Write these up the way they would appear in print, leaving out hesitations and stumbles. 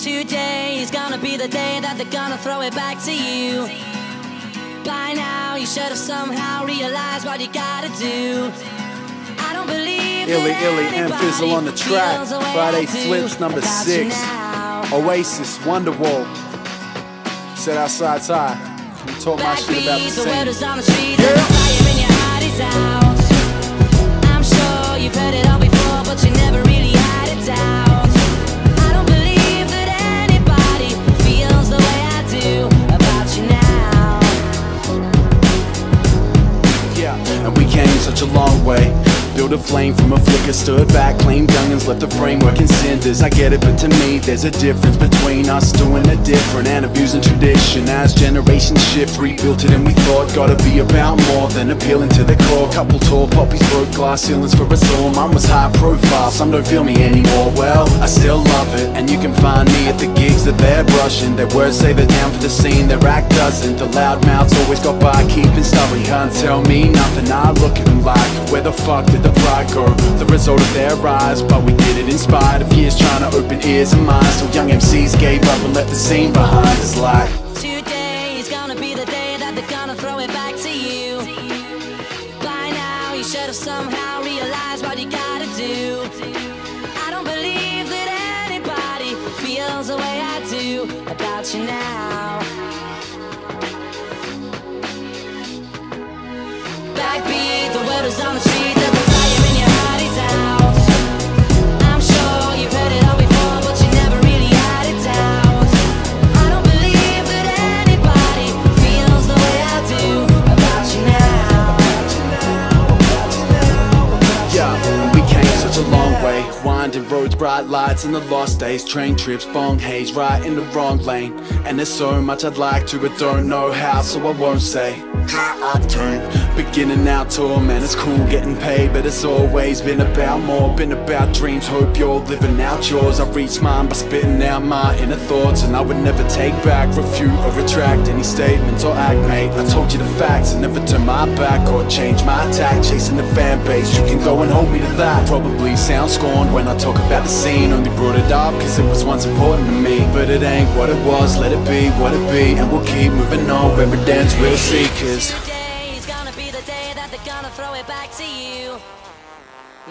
Today is gonna be the day that they're gonna throw it back to you. By now you should have somehow realized what you gotta do. I don't believe ILLY M-Phazes on the track. Friday Flips number 6. Oasis, Wonderwall. Set outside tie. We talk my shit about the same. I'm sure you've heard it all before, but you never really had it out. I don't believe that anybody feels the way I do about you now. Yeah, and we came such a long way. Built a flame from a flicker, stood back, claimed youngins, left the framework in cinders. I get it, but to me there's a difference between us doing it different and abusing tradition. As generations shift, rebuilt it and we thought gotta be about more than appealing to the core. Couple tall poppies broke glass ceilings for us all. Mine was high profile, some don't feel me anymore. Well, I still love it, and you can find me at the gigs that they're brushing. Their words say they're down for the scene, their act doesn't. The loud mouths always got by, keeping stubborn. Can't tell me nothing, I look at them like, where the fuck did the pride go? The result of their rise, but we did it in spite of years trying to open ears and minds. So young MCs gave up and left the scene behind. It's like, today is gonna be the day that they're gonna throw it back to you. By now you should have somehow realized what you gotta do. I don't believe that anybody feels the way I do about you now. Backbeat, the word is on the street, that the fire in your heart is out. I'm sure you've heard it all before, but you never really had it out. I don't believe that anybody feels the way I do about you now. yeah, and we came such a long way. Winding roads, bright lights, and the lost days. Train trips, bong haze, right in the wrong lane. And there's so much I'd like to, but don't know how, so I won't say. Beginning our tour, man, it's cool getting paid, but it's always been about more, been about dreams. Hope you're living out yours. I reached mine by spitting out my inner thoughts, and I would never take back, refute or retract any statements or act, mate. I told you the facts and never turn my back or change my tack. Chasing the fan base, you can go and hold me to that. Probably sound scorned when I talk about the scene, only brought it up cause it was once important to me. But it ain't what it was, let it be what it be, and we'll keep moving on where it ends, we'll see. Cause today is gonna be the day that they're gonna throw it back to you.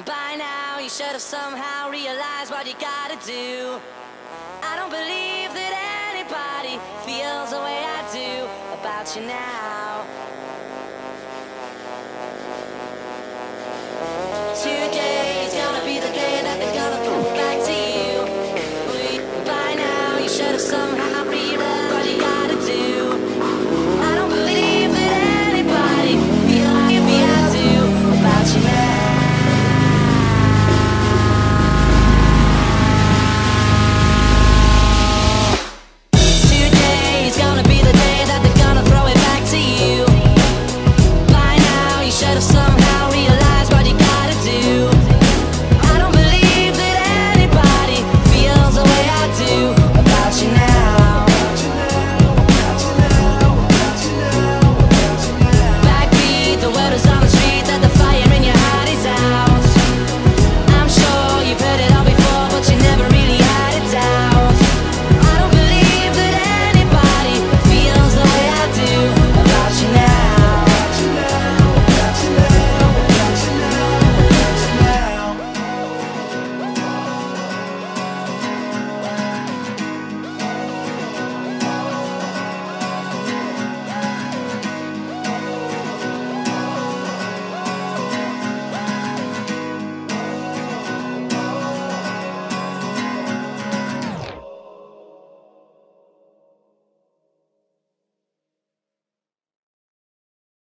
By now you should have somehow realized what you gotta do. I don't believe that anybody feels the way I do about you now. Today